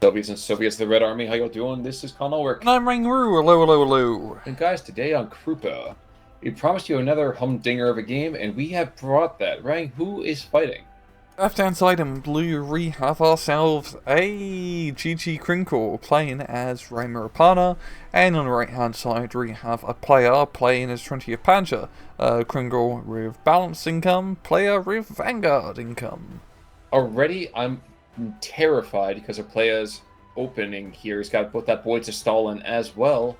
Soviets, the Red Army, how y'all doing? This is Con Ulrich. And I'm Ringroo, hello, hello, hello. And guys, today on Krupa, we promised you another humdinger of a game, and we have brought that. Rang, who is fighting? Left hand side in blue, we have ourselves a GG Kringle playing as Rapana, and on the right hand side we have a player playing as 20th Panzer. Kringle with balanced income, player with Vanguard income. Already, I'm terrified because our player's opening here has got both that Boyd to Stalin as well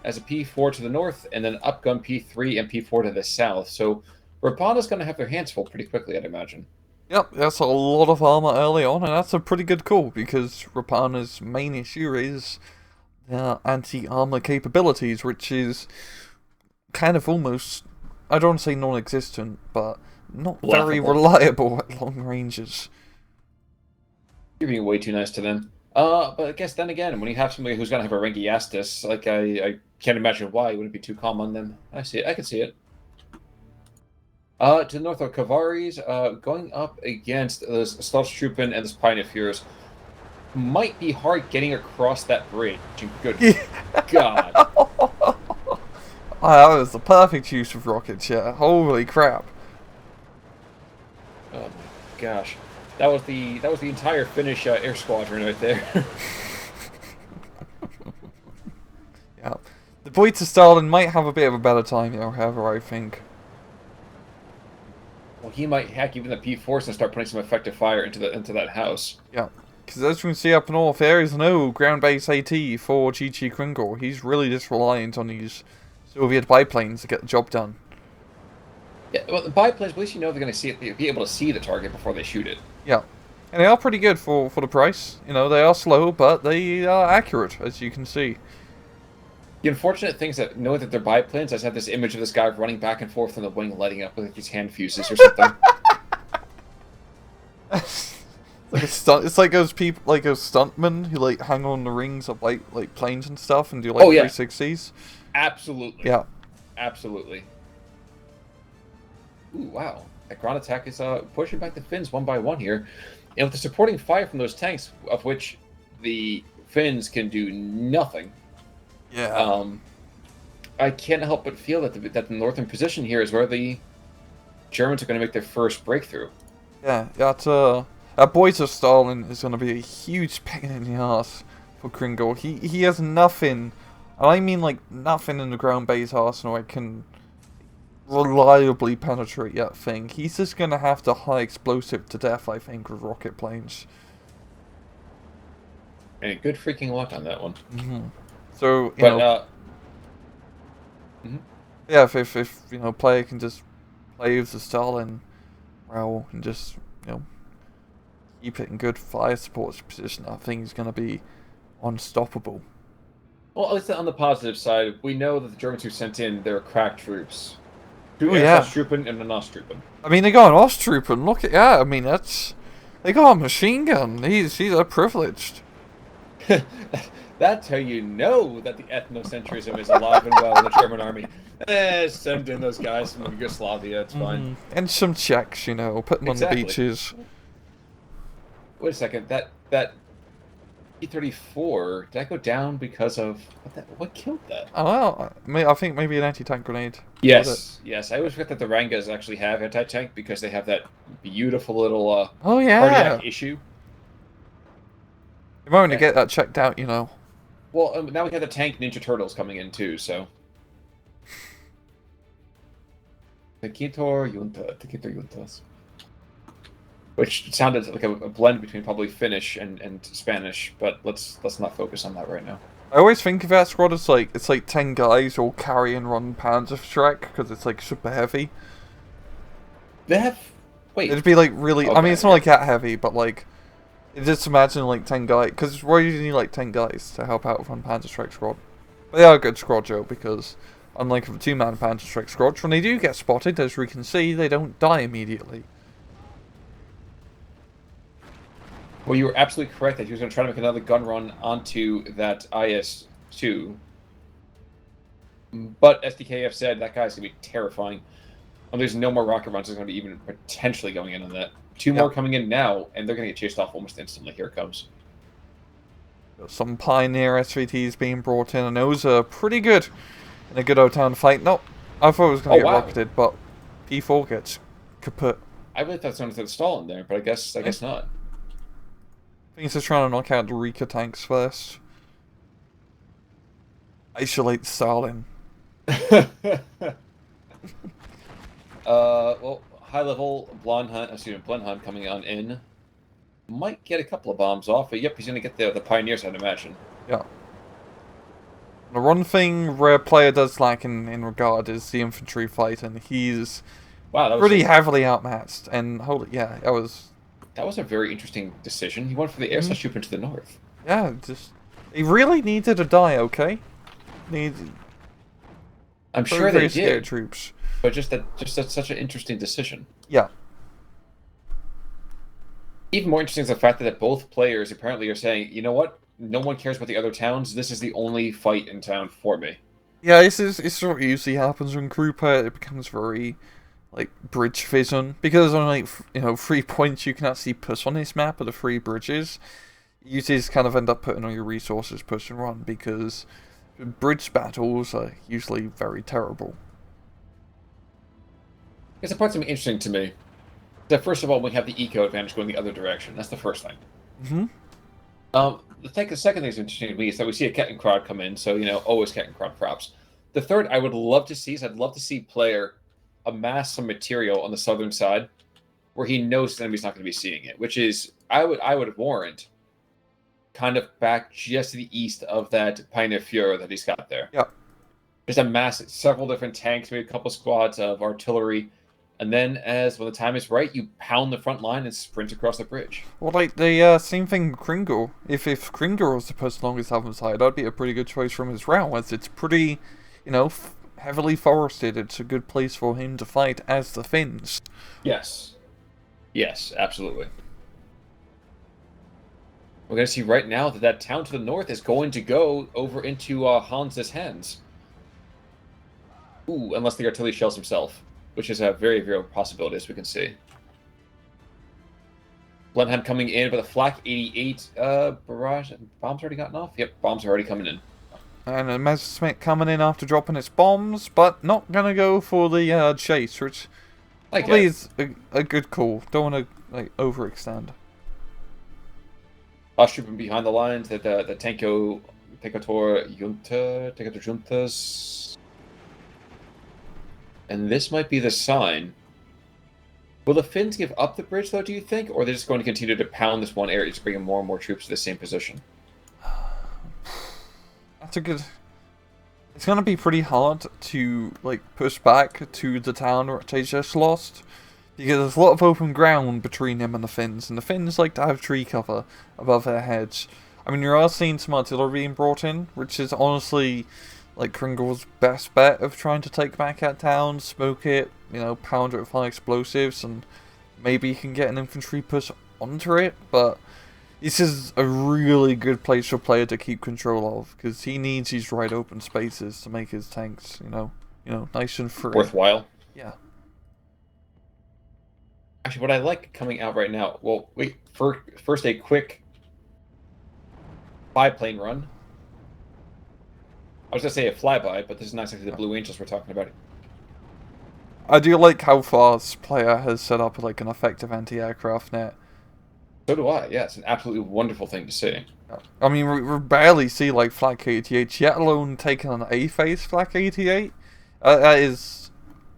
as a P4 to the north, and then upgun P3 and P4 to the south. So Rapana's going to have their hands full pretty quickly, I'd imagine. Yep, that's a lot of armor early on, and that's a pretty good call, because Rapana's main issue is their anti-armor capabilities, which is kind of almost, I don't want to say non-existent, but not very reliable at long ranges. You're being way too nice to them. But I guess then again, when you have somebody who's going to have a Rangiastis, like I can't imagine why it wouldn't be too calm on them. I see it. I can see it. To the north are Kavaris, going up against this Stahlstruppen and this Pioneer Fuhrers. Might be hard getting across that bridge. Good God. Oh, that was the perfect use of rockets, yeah. Holy crap. Oh my gosh. That was the entire Finnish air squadron right there. Yeah. The Boyd to Stalin might have a bit of a better time, however, I think. Well, he might hack even the P4s and start putting some effective fire into that house. Yeah, because as you can see up north, there is no ground base AT for GG Kringle. He's really just reliant on these Soviet biplanes to get the job done. Yeah, well, the biplanes, at least you know they're going to be able to see the target before they shoot it. Yeah, and they are pretty good for the price. You know, they are slow, but they are accurate, as you can see. The unfortunate thing is that knowing that they're biplanes, I just have this image of this guy running back and forth on the wing, lighting up with these hand fuses or something. Like a stunt. It's like those people, like those stuntmen who like hang on the rings of like planes and stuff and do like 360s. Absolutely. Yeah. Absolutely. Ooh, wow. That ground attack is pushing back the Finns one by one here. And with the supporting fire from those tanks, of which the Finns can do nothing. Yeah. I can't help but feel that the northern position here is where the Germans are going to make their first breakthrough. Yeah, that Boyd to Stalin is going to be a huge pain in the ass for Kringle. He has nothing, and I mean like nothing in the ground base arsenal that can reliably penetrate that thing. He's just going to have to high explosive to death, I think, with rocket planes. And good freaking luck on that one. Mm-hmm. So, you know, yeah, if you know, player can just play with the Stalin well and just, you know, keep it in good fire support position, I think he's going to be unstoppable. Well, at least on the positive side, we know that the Germans who sent in their crack troops. Two Truppen and an Osttruppen. I mean, they got an Osttruppen. Look at that. I mean, they got a machine gun. He's privileged. That's how you know that the ethnocentrism is alive and well in the German army. Send in those guys from Yugoslavia, it's fine. And some Czechs, you know, put them on the beaches. Wait a second, that E-34, did that go down because of... What killed that? Oh, well, I think maybe an anti-tank grenade. Yes, yes. I always forget that the Rangas actually have anti-tank because they have that beautiful little cardiac issue. You might want to get that checked out, you know. Well, now we have the tank Ninja Turtles coming in too, so. Tekitor Juntas. Which sounded like a blend between probably Finnish and Spanish, but let's not focus on that right now. I always think of that squad as like, it's like 10 guys all carry and run Panzerschreck, because it's like super heavy. They have... Wait. It'd be like really... Okay, I mean, it's not like that heavy, but like... Just imagine like 10 guys, because we usually need like 10 guys to help out with one Panzerschreck squad. But they are a good squad, Joe, because unlike a 2-man Panzerschreck squad, when they do get spotted, as we can see, they don't die immediately. Well, you were absolutely correct that he was going to try to make another gun run onto that IS-2. But SDKF said that guy's going to be terrifying. And there's no more rocket runs. There's going to be even potentially going in on that. Two more coming in now, and they're going to get chased off almost instantly. Here it comes. Got some Pioneer SVTs being brought in, and those are pretty good in a good old town fight. Nope, I thought it was going to get rocketed, but P4 gets kaput. I really thought someone said stall in there, but I guess not. I think he's just trying to knock out the Rika tanks first. Isolate Stalin. Well, high level Blondheim coming on in. Might get a couple of bombs off, but yep, he's gonna get the Pioneers, I'd imagine. Yeah. The one thing Rare Player does lack in regard is the infantry fight, and he's pretty heavily outmatched. And that was a very interesting decision. He went for the air slash troop into the north. Yeah, he really needed to die. Okay, I'm sure they did. Troops, but that's such an interesting decision. Yeah. Even more interesting is the fact that both players apparently are saying, you know what? No one cares about the other towns. This is the only fight in town for me. Yeah, it's what usually happens when Krupa. It becomes very, like, bridge vision. Because on, like, 3 points you can actually push on this map of the 3 bridges. You just kind of end up putting all your resources push and run, because bridge battles are usually very terrible. It's the part's interesting to me. That first of all, we have the eco advantage going the other direction. That's the first thing. Mm-hmm. The second thing that's interesting to me is that we see a Kettenkrad come in, so, always Kettenkrad props. The third I'd love to see player amass some material on the southern side where he knows the enemy's not going to be seeing it, which is, I would warrant kind of back just to the east of that Pioneer Fuhrer that he's got there. Yeah. Just amass several different tanks, maybe a couple squads of artillery, and then, when the time is right, you pound the front line and sprint across the bridge. Well, like the same thing with Kringle. If Kringle was to push along the southern side, that'd be a pretty good choice from his route, as it's pretty, heavily forested. It's a good place for him to fight as the Finns. Yes. Yes, absolutely. We're going to see right now that town to the north is going to go over into Hans's hands. Ooh, unless the artillery shells himself, which is a very real possibility, as we can see. Blenheim coming in with a Flak 88 barrage. Bombs already gotten off? Yep, bombs are already coming in. And a Messerschmitt coming in after dropping its bombs, but not going to go for the chase, which probably is a good call. Don't want to overextend. Trooping behind the lines, the Tanko Juntas. And this might be the sign. Will the Finns give up the bridge, though, do you think? Or are they just going to continue to pound this one area, just bringing more and more troops to the same position? That's a good... It's going to be pretty hard to, push back to the town where they just lost. Because there's a lot of open ground between them and the Finns. And the Finns like to have tree cover above their heads. I mean, you are seeing some artillery being brought in, which is honestly... Kringle's best bet of trying to take back that town, smoke it, pound it with high explosives, and maybe he can get an infantry push onto it, but this is a really good place for a player to keep control of, because he needs these right open spaces to make his tanks, nice and free. Worthwhile. Yeah. Actually, what I like coming out right now, well, wait, first a quick biplane run. I was going to say a flyby, but this is not exactly the Blue Angels we're talking about. I do like how fast player has set up an effective anti-aircraft net. So do I, yeah. It's an absolutely wonderful thing to see. I mean, we barely see Flak 88, yet alone taking an A-phase Flak 88. That is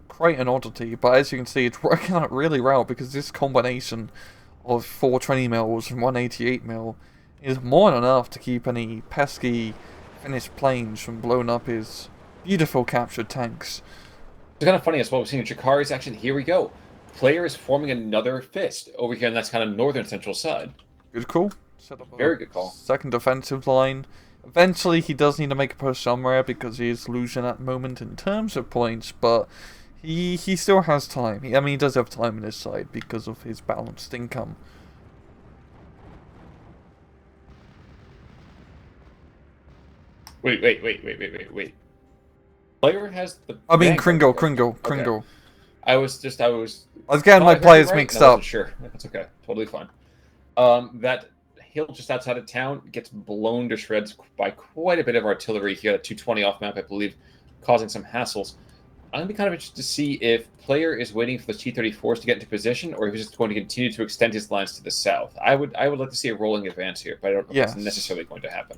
quite an oddity, but as you can see, it's working out really well, because this combination of 4 20mm and 1 88mm is more than enough to keep any pesky Finnish planes from blowing up his beautiful captured tanks. It's kind of funny as well. We're seeing Jakari's action. Here we go. Player is forming another fist over here on that kind of northern central side. Good call. Set up very good call. Second defensive line. Eventually, he does need to make a push somewhere because he is losing at the moment in terms of points, but he still has time. He does have time on his side because of his balanced income. Wait. Player has the... I mean, Kringle. Okay. I was getting my players mixed up. Sure, that's okay. Totally fine. That hill just outside of town gets blown to shreds by quite a bit of artillery here at 220 off map, I believe, causing some hassles. I'm going to be kind of interested to see if player is waiting for the T-34s to get into position, or if he's just going to continue to extend his lines to the south. I would like to see a rolling advance here, but I don't know if it's necessarily going to happen.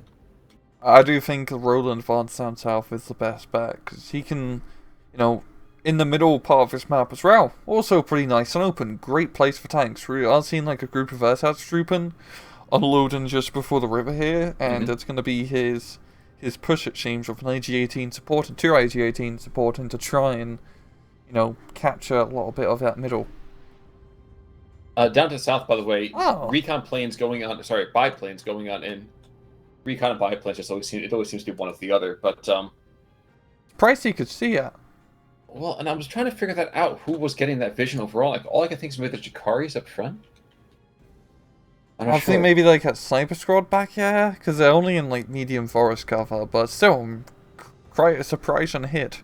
I do think a rolling advance down south is the best bet, because he can, in the middle part of this map as well, also pretty nice and open, great place for tanks. We are seeing like a group of Ersatz trooping, unloading just before the river here, and it's going to be his push, it seems, with an IG-18 support and 2 IG-18 supporting to try and, capture a little bit of that middle. Down to the south, by the way, recon planes going on, biplanes going on in. Recon and biplanes, it always seems to be one or the other, but... Pricey could see it. Well, and I was trying to figure that out, who was getting that vision overall. Like, all I can think is maybe the Jakaris up front. I think maybe like a sniper squad back here, because they're only in like medium forest cover, but still quite a surprising hit.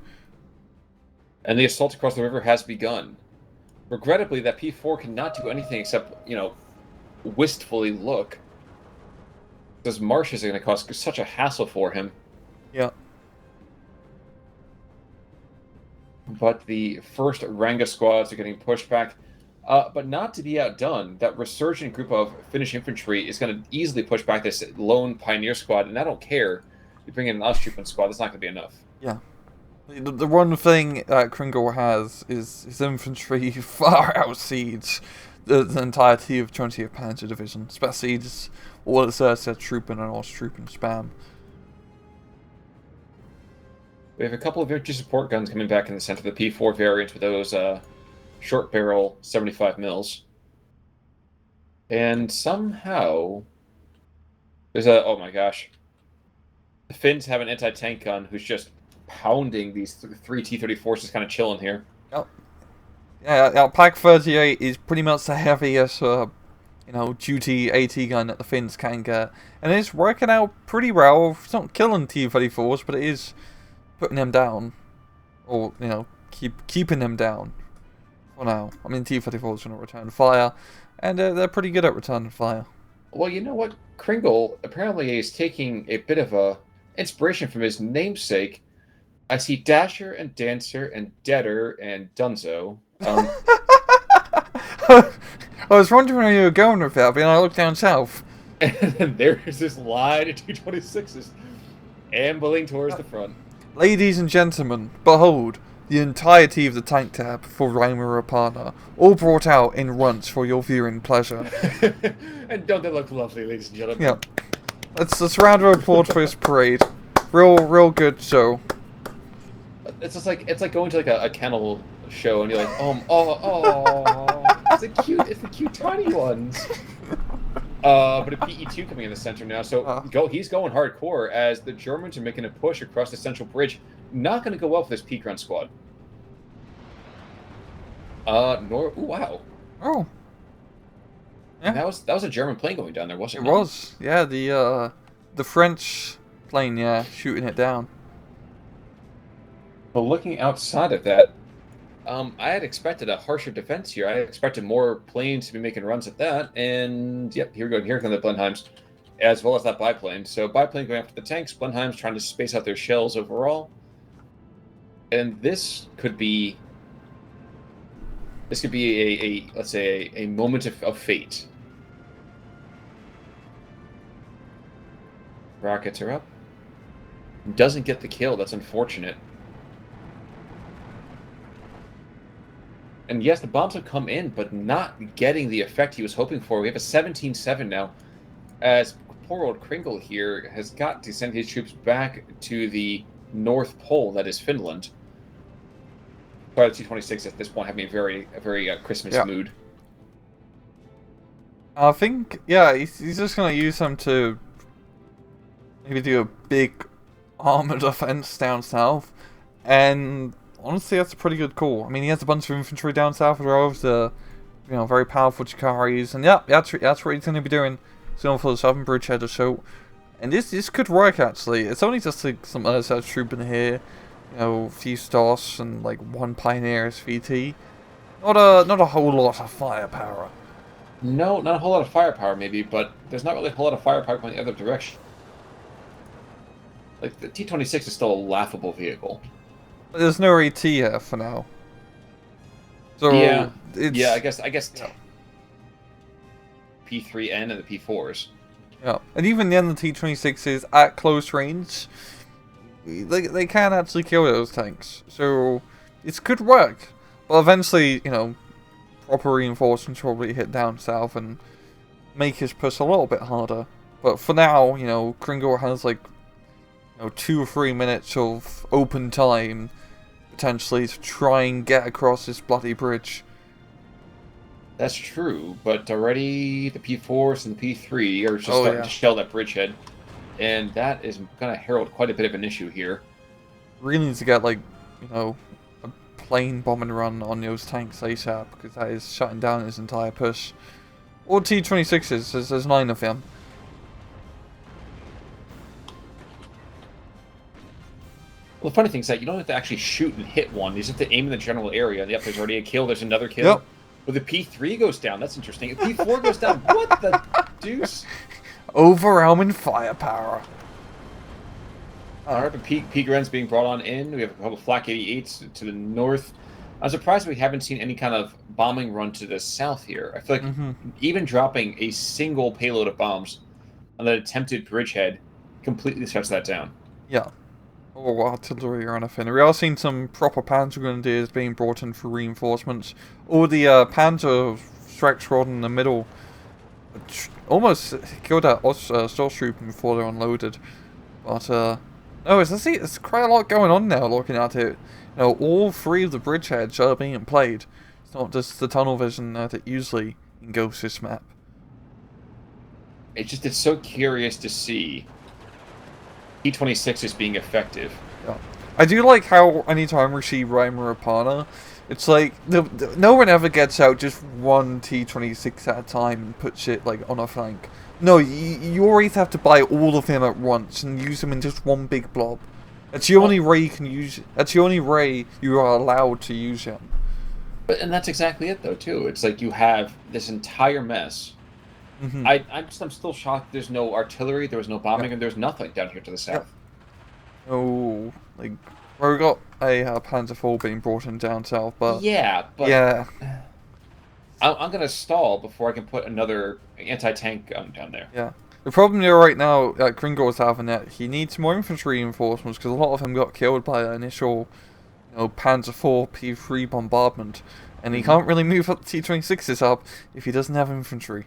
And the assault across the river has begun. Regrettably, that P4 cannot do anything except, wistfully look. Those marshes are going to cause such a hassle for him. Yeah. But the first Ranga squads are getting pushed back. But not to be outdone, that resurgent group of Finnish infantry is going to easily push back this lone pioneer squad, and I don't care. You bring in an Osttrooping squad, that's not going to be enough. Yeah. The one thing that Kringle has is his infantry far outseeds the entirety of 20th Panzer Division, especially just all its trooping and Osttrooping spam. We have a couple of infantry support guns coming back in the center, the P4 variant with those short barrel 75 mils. And somehow there's oh my gosh. The Finns have an anti-tank gun who's just pounding these 3 T-34s, just kind of chilling here. Yep. Yeah, Pak 38 is pretty much the heaviest, duty AT gun that the Finns can get. And it's working out pretty well. It's not killing T-34s, but it is putting them down. Or, keeping them down. For now. I mean, T-34 is going to return fire, and they're pretty good at returning fire. Well, you know what? Kringle apparently is taking a bit of a inspiration from his namesake. I see Dasher and Dancer and Deader and Dunzo. I was wondering where you were going with that, but I looked down south. And there's this line of 226s ambling towards the front. Ladies and gentlemen, behold, the entirety of the tank tab for Reimer Rapana, all brought out in runts for your viewing pleasure. And don't they look lovely, ladies and gentlemen? Yeah. Let's round of applause for this parade. Real good show. It's just like going to like a kennel show and you're like, it's the cute tiny ones. But a PE2 coming in the center now, so he's going hardcore as the Germans are making a push across the central bridge. Not going to go well for this P grunt squad. Wow. Oh. Yeah. That was a German plane going down there, wasn't it? It was. Yeah, the French plane, shooting it down. But looking outside of that, I had expected a harsher defense here. I expected more planes to be making runs at that, and yep, here we go. Here come the Blenheims, as well as that biplane. So biplane going after the tanks, Blenheims trying to space out their shells overall, and this could be a let's say a moment of fate. Rockets are up. Doesn't get the kill. That's unfortunate. And yes, the bombs have come in, but not getting the effect he was hoping for. We have a 17-7 now, as poor old Kringle here has got to send his troops back to the North Pole, that is Finland. Sorry, the T-26 at this point having a very Christmas mood. I think, he's just going to use them to maybe do a big armored offense down south, and honestly, that's a pretty good call. I mean, he has a bunch of infantry down south as well, the very powerful Jakaris, and that's what he's going to be doing. He's going for the southern bridgehead assault, and this could work actually. It's only just like some other troop in here, a few Stos and like one Pioneer SVT. Not a whole lot of firepower. No, not a whole lot of firepower, maybe, but there's not really a whole lot of firepower going the other direction. Like, the T-26 is still a laughable vehicle. There's no AT here for now. Yeah, So, yeah, it's... I guess Yeah. P3N and the P4s. Yeah. And even then, the T-26s at close range, they can actually kill those tanks. So, it could work. But eventually, you know, proper reinforcements probably hit down south and make his push a little bit harder. But for now, you know, Kringle has like, you know, 2 or 3 minutes of open time potentially to try and get across this bloody bridge. That's true, but already the P4s and the P3 are just Oh starting yeah, to shell that bridgehead, and that is going to herald quite a bit of an issue here. really need to get like, you know, a plane bombing run on those tanks ASAP because that is shutting down his entire push. Or T-26s, there's 9 of them. Well, the funny thing is that you don't have to actually shoot and hit one. You just have to aim in the general area. And yep, there's already a kill. There's another kill. Yep. Well, the P3 goes down. That's interesting. If P4 goes down, what the deuce? Overwhelming firepower. All right, but P-Gren's being brought on in. We have a couple of Flak 88s to the north. I'm surprised we haven't seen any kind of bombing run to the south here. I feel like even dropping a single payload of bombs on that attempted bridgehead completely shuts that down. Yeah. Or artillery or anything. We are seeing some proper Panzer Grenadiers being brought in for reinforcements. Or the Panzer strike squad in the middle almost killed that Stormtrooper before they're unloaded. But, no, it's quite a lot going on now looking at it. You know, all 3 of the bridgeheads are being played. It's not just the tunnel vision that usually engulfs this map. It's so curious to see T-26 is being effective. Yeah. I do like how anytime we see Reimer Rapana, it's like no one ever gets out just one T-26 at a time and puts it like on a flank. No, you always have to buy all of them at once and use them in just one big blob. That's the only way you can use. That's the only way you are allowed to use them. And that's exactly it, though. Too. It's like you have this entire mess. I'm still shocked. There's no artillery. There was no bombing, and there's nothing down here to the south. Oh, like we got a Panzer IV being brought in down south, but yeah, yeah. I'm gonna stall before I can put another anti-tank gun down there. Yeah. The problem here right now that Kringle is having that he needs more infantry reinforcements because a lot of them got killed by the initial, you know, Panzer IV P3 bombardment, and he can't really move up the T-26s up if he doesn't have infantry.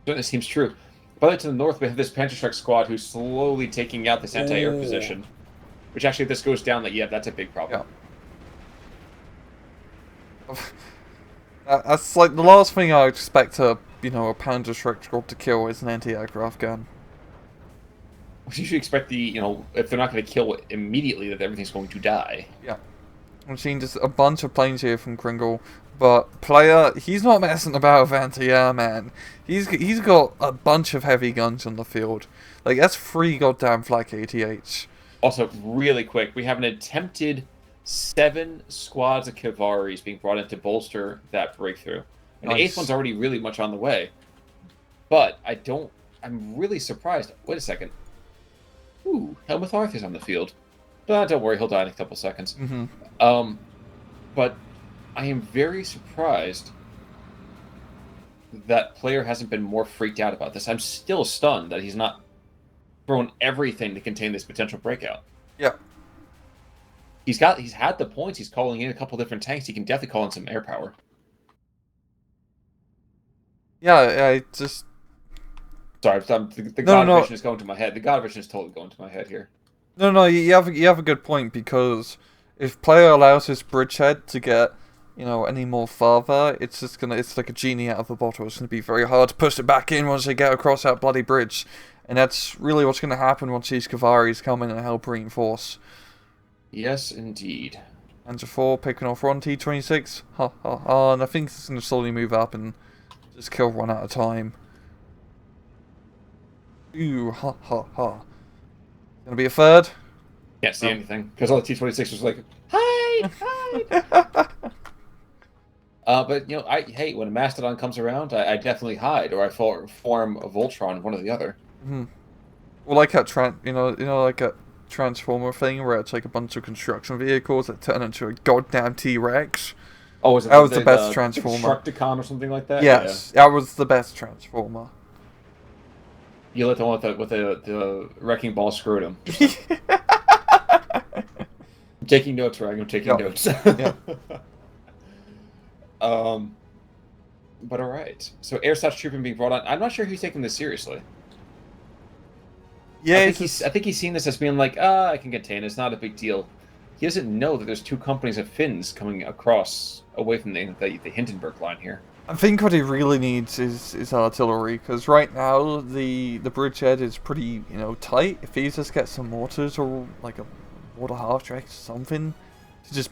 This seems true. By the way, to the north, we have this Panzerschreck squad who's slowly taking out this anti-air position. Which actually, if this goes down, yeah, that's a big problem. Yeah. That's like the last thing I expect a Panzerschreck squad to kill is an anti-aircraft gun. You should expect if they're not going to kill immediately, that everything's going to die. Yeah. I'm seeing just a bunch of planes here from Kringle, but player, he's not messing about with anti-air, man. He's got a bunch of heavy guns on the field. Like, that's 3 goddamn Flak 88s. Also, really quick, we have an attempted 7 squads of Kavaris being brought in to bolster that breakthrough. And the 8th one's already really much on the way. But I'm really surprised. Wait a second. Ooh, Helmuth Arthur's on the field. But don't worry, he'll die in a couple seconds. But I am very surprised that player hasn't been more freaked out about this. I'm still stunned that he's not thrown everything to contain this potential breakout. Yeah. He's had the points. He's calling in a couple different tanks. He can definitely call in some air power. Yeah, I just... Sorry, the God vision is going to my head. The God vision is totally going to my head here. No, you have a good point, because if player allows his bridgehead to get, any more farther, it's like a genie out of a bottle. It's gonna be very hard to push it back in once they get across that bloody bridge. And that's really what's gonna happen once these Kavaris come in and help reinforce. Yes, indeed. Panzer IV picking off one T-26. And I think it's gonna slowly move up and just kill one at a time. Ooh, Gonna be a third? Can't see anything, because all the T-26 was like, hide! But you know, hey, when a mastodon comes around, I definitely hide, or I form a Voltron, one or the other. Hmm. Well, like that like a Transformer thing where it's like a bunch of construction vehicles that turn into a goddamn T-Rex. Oh, is it That was the best the Transformer. Constructicon or something like that? Yeah. Yes, that was the best Transformer. You let the one with the wrecking ball scrotum. I'm taking notes, Rag. I'm taking Yep. notes. Yep. But all right. So air slash trooping being brought on. I'm not sure if he's taking this seriously. Yeah, I think he's seen this as being like, I can contain it. It's not a big deal. He doesn't know that there's 2 companies of Finns coming across away from the Hindenburg line here. I think what he really needs is artillery, because right now the bridgehead is pretty, tight. If he just gets some mortars or like a water half-track or something to just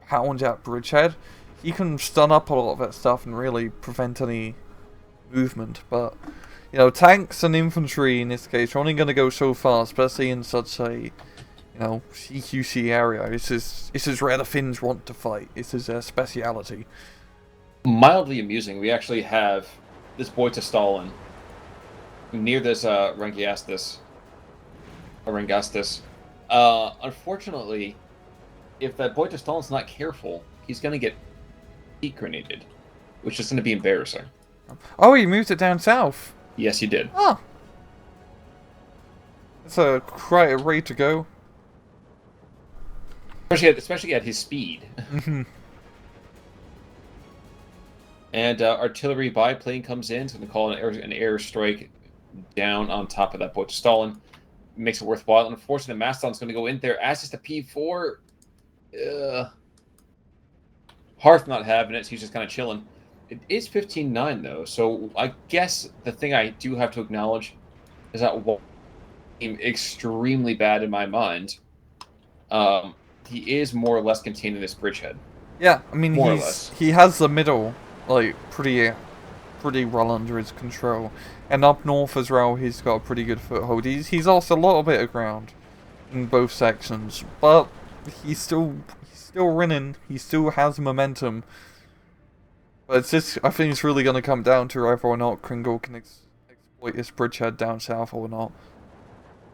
pound that bridgehead, he can stun up a lot of that stuff and really prevent any movement. But, tanks and infantry in this case are only going to go so far, especially in such a, CQC area. This is where the Finns want to fight. This is their speciality. Mildly amusing. We actually have this boy to Stalin near this Rengastus. Unfortunately, if that boy to Stalin's not careful, he's going to get heat grenaded, which is going to be embarrassing. Oh, he moved it down south. Yes, he did. Oh. That's a quite a way to go. Especially at his speed. Mm-hmm. And artillery biplane comes in. It's going to call an airstrike down on top of that boat to Stalin. Makes it worthwhile. And unfortunately, the Mastodon's going to go in there. As is the P4. Hearth not having it, so he's just kind of chilling. It is 15-9, though. So I guess the thing I do have to acknowledge is that one game extremely bad in my mind. He is more or less containing this bridgehead. Yeah, I mean, he has the middle, like, pretty well under his control. And up north as well, he's got a pretty good foothold. He's lost a lot of bit of ground in both sections, but he's still winning. He still has momentum. But I think it's really going to come down to whether or not Kringle can exploit this bridgehead down south or not.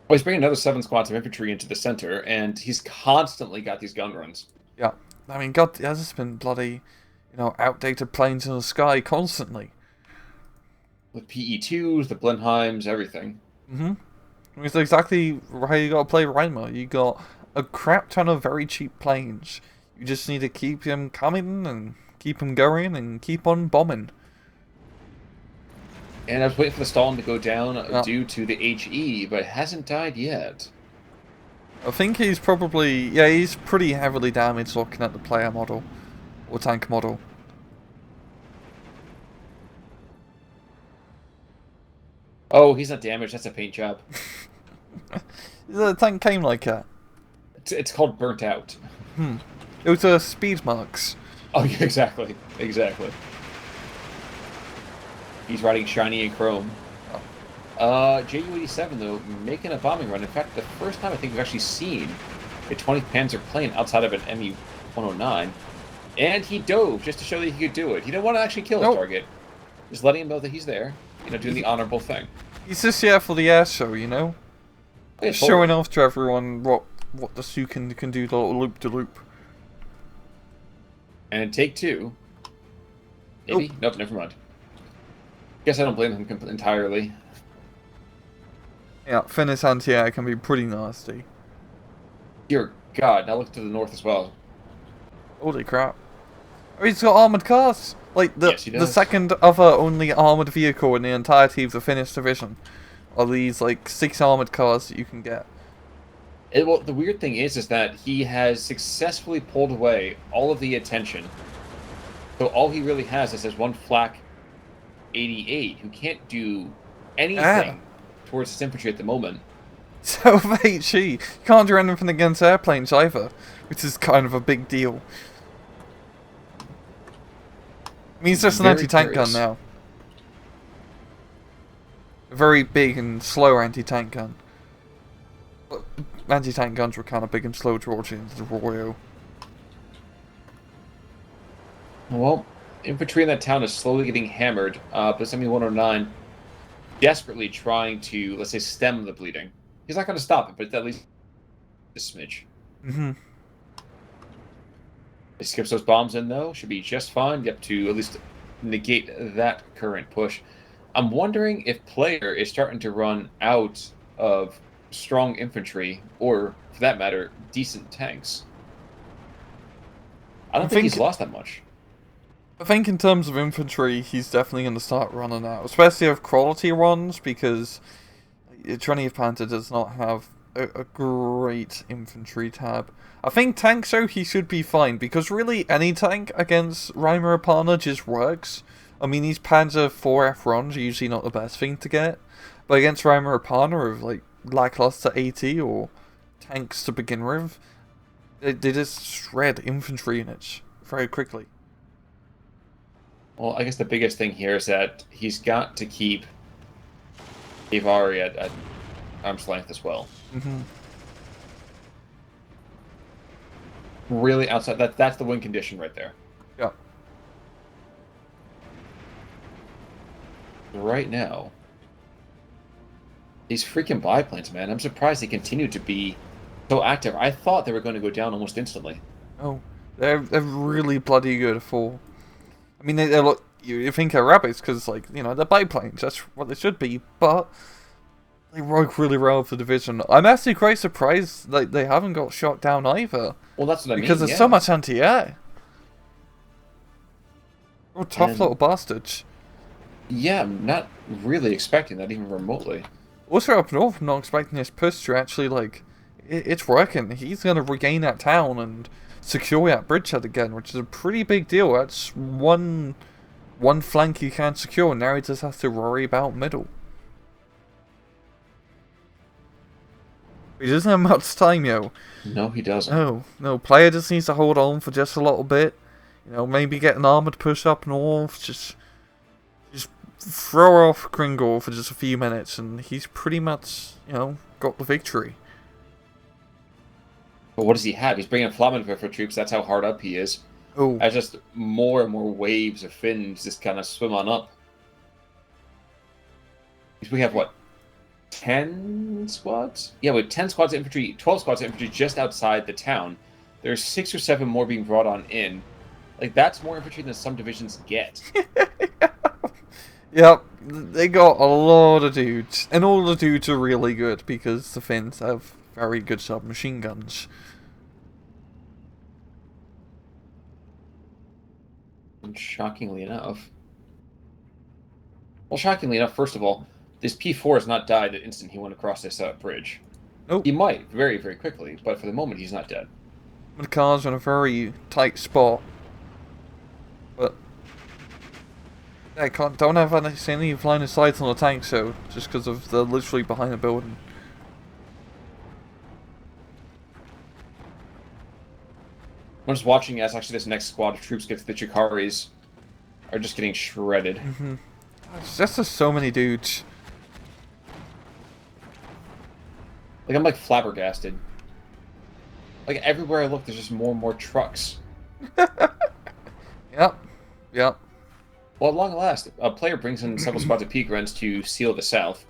Well, he's bringing another 7 squads of infantry into the center, and he's constantly got these gun runs. Yeah, I mean, God, has this been bloody, outdated planes in the sky constantly. With PE2s, the Blenheims, everything. Mm-hmm. It's exactly how you got to play Rheinmer. You got a crap ton of very cheap planes. You just need to keep them coming and keep them going and keep on bombing. And I was waiting for the Stalin to go down due to the HE, but it hasn't died yet. I think he's probably... Yeah, he's pretty heavily damaged looking at the player model. Or tank model. Oh, he's not damaged. That's a paint job. The tank came like that. It's called burnt out. It was a speed marks. Oh, yeah, exactly. Exactly. He's riding shiny and chrome. Ju-87, though, making a bombing run. In fact, the first time I think we've actually seen a 20th Panzer plane outside of an Me-109. And he dove just to show that he could do it. He didn't want to actually kill his target. Just letting him know that he's there. Doing the honorable thing. He's just here for the air show, Yeah, showing off to everyone what the Sukin can do, the little loop-de-loop. And take 2. Maybe? Nope, never mind. Guess I don't blame him entirely. Yeah, Finnish anti-air can be pretty nasty. Dear God, now look to the north as well. Holy crap. Oh, he's got armoured cars! Like, the second other only armoured vehicle in the entirety of the Finnish division are these, 6 armoured cars that you can get. Well, the weird thing is that he has successfully pulled away all of the attention. So all he really has is this one flak 88 who can't do anything towards his infantry at the moment. So HE can't do anything against airplanes either, which is kind of a big deal. I mean, it's just an anti-tank gun now. A very big and slow anti-tank gun. But anti-tank guns were kind of big and slow towards the Royal. Well, infantry in that town is slowly getting hammered, but 7109 desperately trying to, let's say, stem the bleeding. He's not going to stop it, but at least a smidge. Mm-hmm. He skips those bombs in, though. Should be just fine. Get to at least negate that current push. I'm wondering if player is starting to run out of strong infantry, or, for that matter, decent tanks. I don't think he's lost that much. I think in terms of infantry, he's definitely going to start running out, especially of quality ones, because Trinity Panther does not have a great infantry tab. I think tanks, though, he should be fine, because really any tank against Reimer Apana just works. I mean, these Panzer 4F runs are usually not the best thing to get, but against Reimer Apana of like lackluster AT or tanks to begin with, they just shred infantry units very quickly. Well, I guess the biggest thing here is that he's got to keep Avari at arm's length as well. Mm-hmm. Really outside, that's the win condition right there. Yeah. Right now, these freaking biplanes, man, I'm surprised they continue to be so active. I thought they were going to go down almost instantly. Oh, they're really bloody good for... I mean, they look... You think they're rabbits because, like, you know, they're biplanes. That's what they should be, but... They work really well for the division. I'm actually quite surprised that they haven't got shot down either. Well, that's what I mean, because there's so much anti-air. Oh, tough little bastards. Yeah, I'm not really expecting that even remotely. Also up north, I'm not expecting this push to actually, like... It's working. He's going to regain that town and secure that bridgehead again, which is a pretty big deal. That's one flank he can't secure, and now he just has to worry about middle. He doesn't have much time, yo. No, he doesn't. No. Player just needs to hold on for just a little bit. You know, maybe get an armored push up north. Just throw off Kringle for just a few minutes, and he's pretty much, you know, got the victory. But what does he have? He's bringing Flammenwerfer troops. That's how hard up he is. Oh. As just more and more waves of Finns just kind of swim on up. We have, what, 10 squads? Yeah, we have 10 squads of infantry, 12 squads of infantry just outside the town. There's 6 or 7 more being brought on in. Like, that's more infantry than some divisions get. Yep, they got a lot of dudes. And all the dudes are really good because the Finns have very good submachine guns. And shockingly enough... Well, shockingly enough, first of all, this P4 has not died the instant he went across this bridge. Nope. He might, very, very quickly, but for the moment, he's not dead. The car's in a very tight spot. But... I don't have any line of sight on the tank, so just because of they're literally behind the building. I'm just watching as actually this next squad of troops get to the Chikaris are just getting shredded. Mm-hmm. It's just so many dudes. Like, I'm like flabbergasted. Like, everywhere I look, there's just more and more trucks. Yep. Well, at long last, a player brings in several squads of Peakrens to seal the south.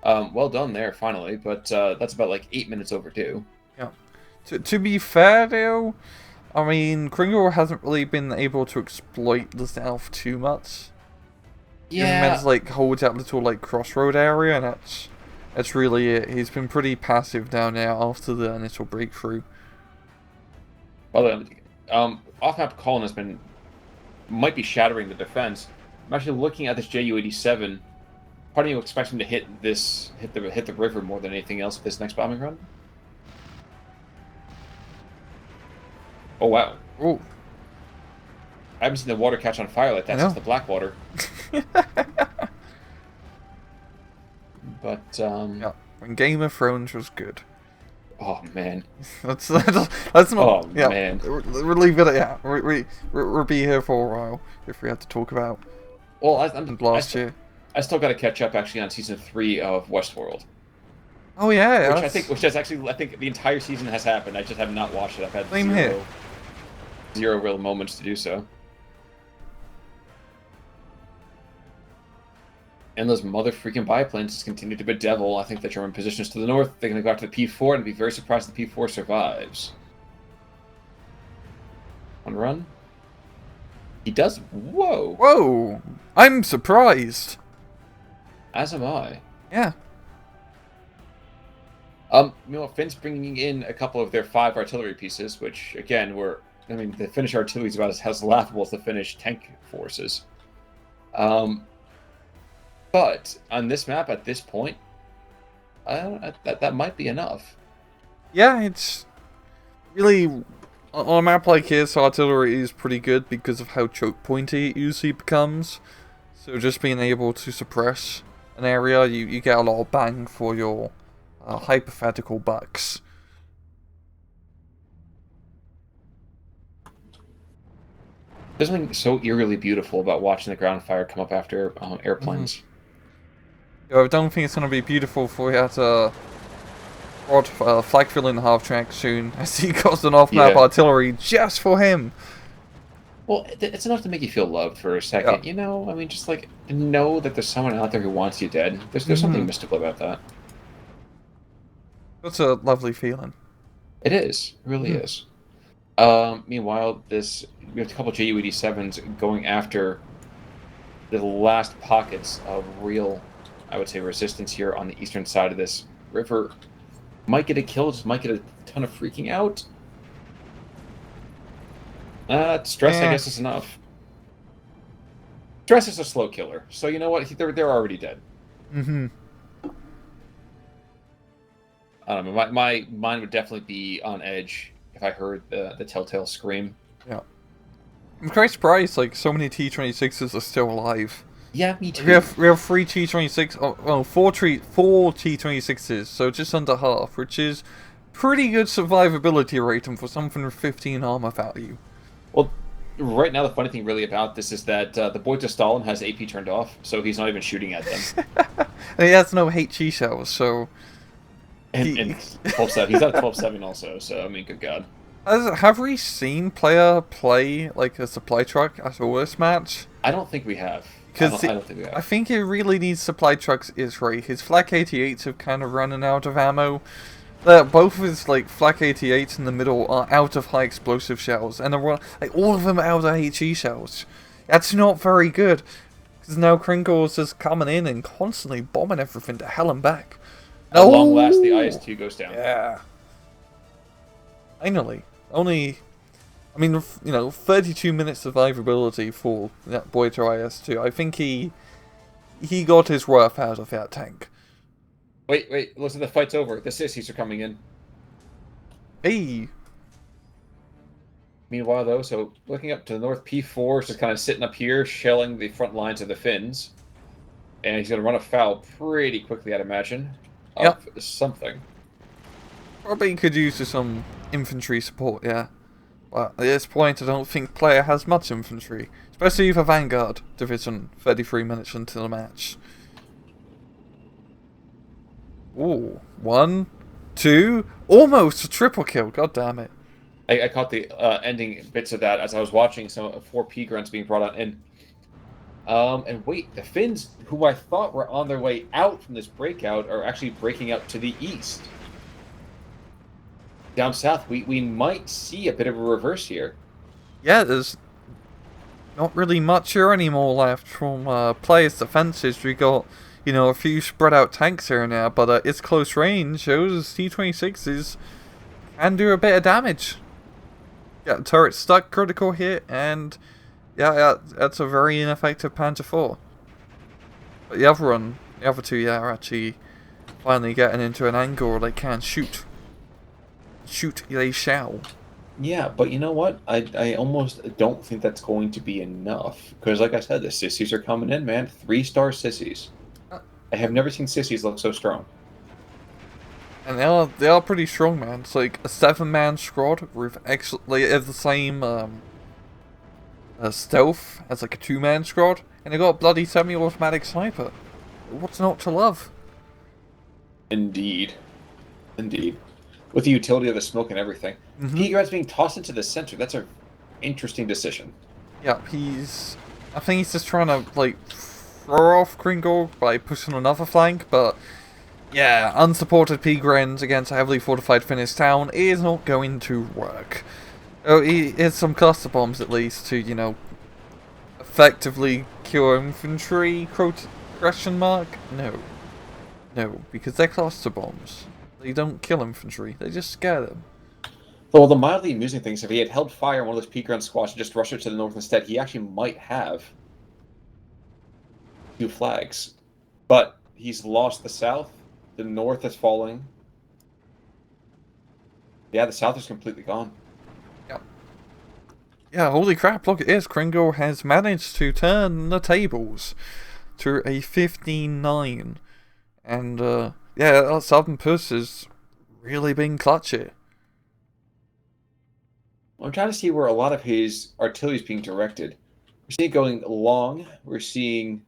Well done there, finally, but that's about like 8 minutes overdue. Yeah. To be fair, though, I mean, Kringle hasn't really been able to exploit the south too much. Yeah. He's like holds that little like crossroad area, and that's really it. He's been pretty passive down there after the initial breakthrough. Well, off-map Colin has been might be shattering the defense. I'm actually looking at this Ju-87. Part of you expects him to hit the river more than anything else with this next bombing run. Oh wow! Oh, I haven't seen the water catch on fire like that since the Blackwater. But yeah, when Game of Thrones was good. Oh man, let's not. Oh yeah, man, we'll leave it at yeah. We'll be here for a while if we had to talk about. Well, last year. I still got to catch up actually on season 3 of Westworld. Oh yeah, which I think the entire season has happened. I just have not watched it. I've had Same here. zero real moments to do so. And those mother freaking biplanes just continue to bedevil. I think the German positions to the north. They're going to go out to the P4 and be very surprised the P4 survives. On run. He does. Whoa. Whoa! I'm surprised. As am I. Yeah. Meanwhile, Finn's bringing in a couple of their 5 artillery pieces, which, again, the Finnish artillery is about as laughable as the Finnish tank forces. But on this map, at this point, that might be enough. Yeah, it's really on a map like this, artillery is pretty good because of how choke pointy it usually becomes. So just being able to suppress an area, you get a lot of bang for your hypothetical bucks. There's something so eerily beautiful about watching the ground fire come up after airplanes. Mm-hmm. I don't think it's going to be beautiful for you at flag filling the half track soon, as he got an off-map artillery just for him. Well, it's enough to make you feel loved for a second, Yeah. you know? I mean, just like, know that there's someone out there who wants you dead. There's something mystical about that. That's a lovely feeling. It is. It really is. Meanwhile, we have a couple JU-87s going after the last pockets of real, I would say, resistance here on the eastern side of this river. Might get a kill, just might get a ton of freaking out. Stress, I guess, is enough. Stress is a slow killer, so you know what? They're already dead. Mm-hmm. I don't know. My mind would definitely be on edge if I heard the telltale scream. Yeah. I'm quite surprised, like, so many T-26s are still alive. Yeah, me too. We have 3 T-26, well, 4 T-26s, so just under half, which is pretty good survivability rating for something with 15 armor value. Well, right now the funny thing really about this is that the boy to Stalin has AP turned off, so he's not even shooting at them. And he has no HE shells, so... And 12-7. He's at 12-7 also, so, I mean, good God. Have we seen player play, like, a supply truck at all this match? I don't think we have. I don't think we have. I think it really needs supply trucks is right. His Flak 88s have kind of running out of ammo. Both of his, like, Flak 88s in the middle are out of high explosive shells, and like, all of them are out of HE shells. That's not very good, because now Kringle's just coming in and constantly bombing everything to hell and back. At long last, the IS-2 goes down. Yeah. Finally. Only, I mean, 32 minutes survivability for that boy to IS-2. I think he got his worth out of that tank. Wait, listen, the fight's over. The sissies are coming in. Hey! Meanwhile, though, so looking up to the north, P4 is just kind of sitting up here, shelling the front lines of the Finns. And he's going to run afoul pretty quickly, I'd imagine. Of something. Probably could use some infantry support, yeah. But at this point, I don't think player has much infantry. Especially for Vanguard Division, 33 minutes into the match. Ooh, 1, 2, almost a triple kill, god damn it. I caught the ending bits of that as I was watching some 4 P grunts being brought on in. And wait, the Finns, who I thought were on their way out from this breakout, are actually breaking out to the east. Down south, we might see a bit of a reverse here. Yeah, there's not really much here anymore left from players' defenses. We got, a few spread out tanks here and there, but its close range shows T-26s can do a bit of damage. Got the turret stuck, critical hit, and yeah, that's a very ineffective Panther 4. But the other two, are actually finally getting into an angle where they can shoot. Shoot, they shall. Yeah, but you know what? I almost don't think that's going to be enough. Because like I said, the sissies are coming in, man. 3-star sissies. I have never seen sissies look so strong. And they are pretty strong, man. It's like a 7-man squad with the same stealth as like a 2-man squad, and they got a bloody semi-automatic sniper. What's not to love? Indeed. With the utility of the smoke and everything. P-Grad's being tossed into the center. That's an interesting decision. Yeah, I think he's just trying to, like, throw off Kringle by pushing another flank, but yeah, unsupported P-Grens against a heavily fortified Finnish town is not going to work. Oh, he hits some cluster bombs at least to, you know, effectively kill infantry, question mark? No. No, because they're cluster bombs. They don't kill infantry, they just scare them. Well, the mildly amusing thing is if he had held fire on one of those P-Ground squads and just rushed it to the north instead, he actually might have 2 flags. But he's lost the south, the north is falling. Yeah, the south is completely gone. Yep. Yeah, holy crap, look at this. Kringle has managed to turn the tables to a 15-9. And, yeah, that southern push has really been clutch here. I'm trying to see where a lot of his artillery is being directed. We're seeing it going long. We're seeing...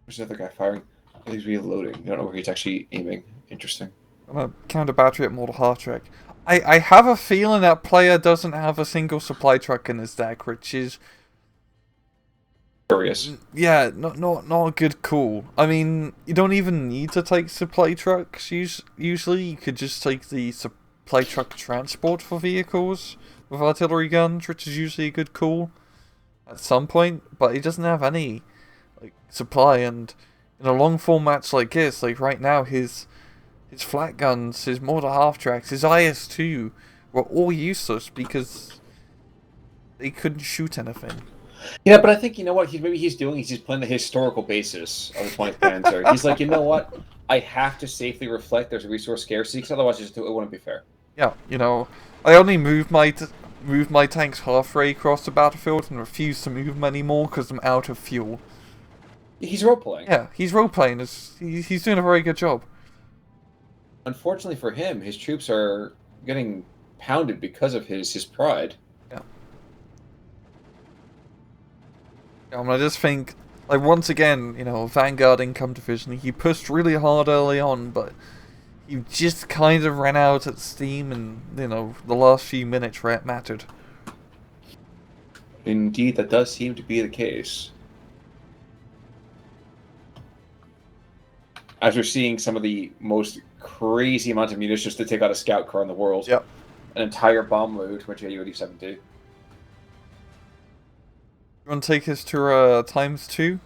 There's another guy firing. I think he's reloading. I don't know where he's actually aiming. Interesting. I'm gonna counter battery at Mortal Heart Track. I have a feeling that player doesn't have a single supply truck in his deck, which is... Curious. Yeah, not a good call. I mean, you don't even need to take supply trucks. Usually, you could just take the supply truck transport for vehicles with artillery guns, which is usually a good call at some point. But he doesn't have any like supply, and in a long form match like this, like right now, his flat guns, his mortar half tracks, his IS-2 were all useless because they couldn't shoot anything. Yeah, but I think, you know what, maybe he's doing is he's playing the historical basis of the 20th Panzer. He's like, you know what, I have to safely reflect there's a resource scarcity, because otherwise it wouldn't be fair. Yeah, you know, I only moved my tanks halfway across the battlefield and refuse to move them anymore because I'm out of fuel. He's role-playing. Yeah, he's role-playing. He's doing a very good job. Unfortunately for him, his troops are getting pounded because of his pride. Yeah. I just think, like, once again, you know, Vanguard Income Division, he pushed really hard early on, but he just kind of ran out at steam and, you know, the last few minutes where it mattered. Indeed, that does seem to be the case. As we're seeing some of the most crazy amount of munitions to take out a scout car in the world. Yep. An entire bomb load, which AU-87 do. You want to take us to times 2?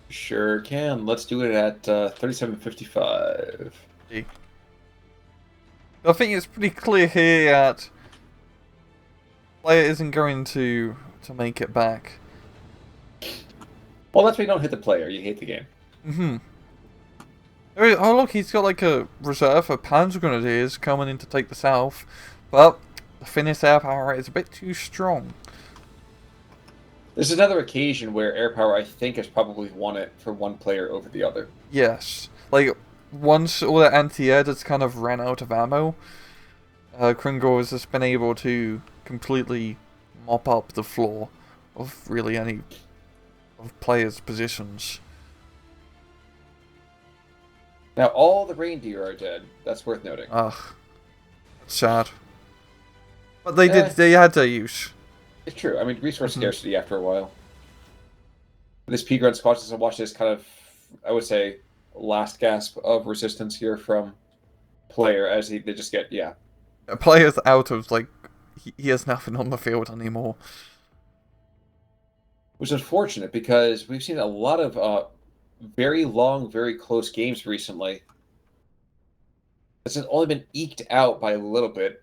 Sure can. Let's do it at 3755. I think it's pretty clear here that player isn't going to make it back. Well, that's why you don't hit the player. You hate the game. Mm-hmm. Oh look, he's got like a reserve of Panzer Grenadiers coming in to take the south, but the Finnish air power is a bit too strong. This is another occasion where air power, I think, has probably won it for one player over the other. Yes, like once all the anti-air just kind of ran out of ammo, Kringle has just been able to completely mop up the floor of really any of players' positions. Now, all the reindeer are dead. That's worth noting. Ugh. Sad. But they had their use. It's true. I mean, resource scarcity after a while. This P-Grunt squad doesn't watch this kind of, I would say, last gasp of resistance here from player as they just get, yeah. A player's out of, like, he has nothing on the field anymore. Which is unfortunate because we've seen a lot of very long, very close games recently. This has only been eked out by a little bit.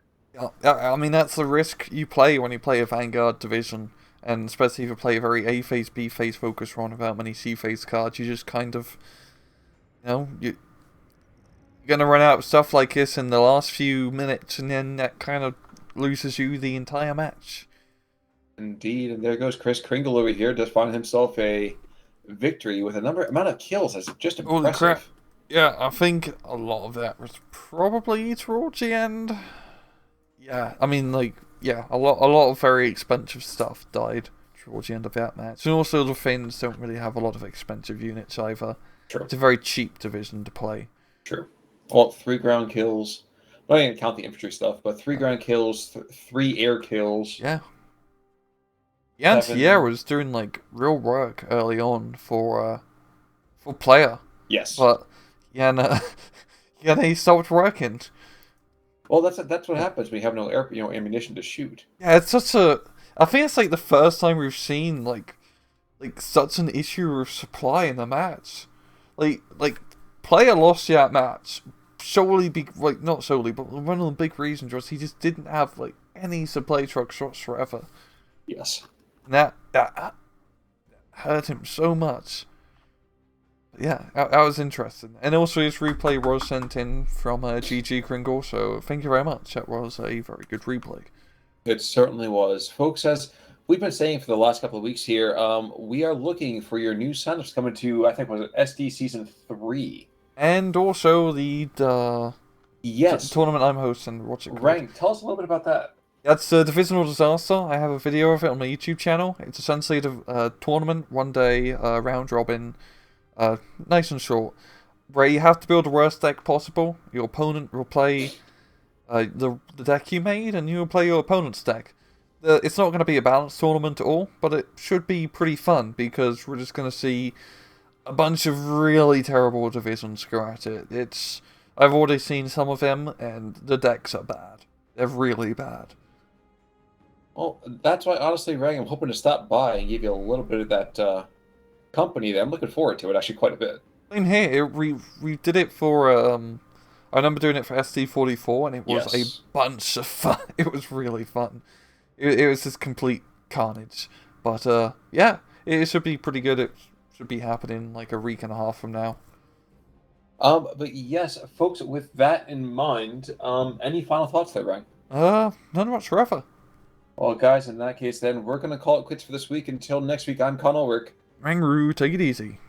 I mean, that's the risk you play when you play a Vanguard division, and especially if you play a very A-phase, B-phase focused run without many C-phase cards, you just kind of, you know, you're going to run out of stuff like this in the last few minutes, and then that kind of loses you the entire match. Indeed, and there goes Chris Kringle over here, just find himself a victory with amount of kills. That's just impressive. Holy crap. Yeah, I think a lot of that was probably towards the end. Yeah, I mean, like, yeah, a lot of very expensive stuff died towards the end of that match. And also the Finns don't really have a lot of expensive units either. True. It's a very cheap division to play. True. Well, 3 ground kills. I'm not even count the infantry stuff, but 3 ground kills, 3 air kills. Yeah. Yeah, and 7. Sierra was doing like real work early on for player, Yes. but yeah, no, yeah, they stopped working. Well, that's what happens when you have no ammunition to shoot. Yeah, it's such a. I think it's like the first time we've seen like such an issue with supply in the match. Like player lost that match solely like not solely, but one of the big reasons was he just didn't have like any supply trucks whatsoever. Yes. And that hurt him so much. But yeah, that was interesting. And also his replay was sent in from GG Kringle, so thank you very much. That was a very good replay. It certainly was. Folks, as we've been saying for the last couple of weeks here, we are looking for your new signups coming to, I think, was it SD Season 3? And also the Yes. tournament I'm hosting. What's it called? Rank, tell us a little bit about that. That's Divisional Disaster. I have a video of it on my YouTube channel. It's essentially a tournament, 1 day, round robin, nice and short, where you have to build the worst deck possible. Your opponent will play the deck you made, and you will play your opponent's deck. It's not going to be a balanced tournament at all, but it should be pretty fun, because we're just going to see a bunch of really terrible divisions go at it. I've already seen some of them, and the decks are bad. They're really bad. Well, that's why, honestly, Rang, I'm hoping to stop by and give you a little bit of that company there. I'm looking forward to it, actually, quite a bit. In here, we did it for, I remember doing it for ST44, and it was a bunch of fun. It was really fun. It was just complete carnage. But, yeah, it should be pretty good. It should be happening like a week and a half from now. But yes, folks, with that in mind, any final thoughts there, Rang? None whatsoever. Well, guys, in that case, then, we're going to call it quits for this week. Until next week, I'm Con Ulrich. Rangaroo, take it easy.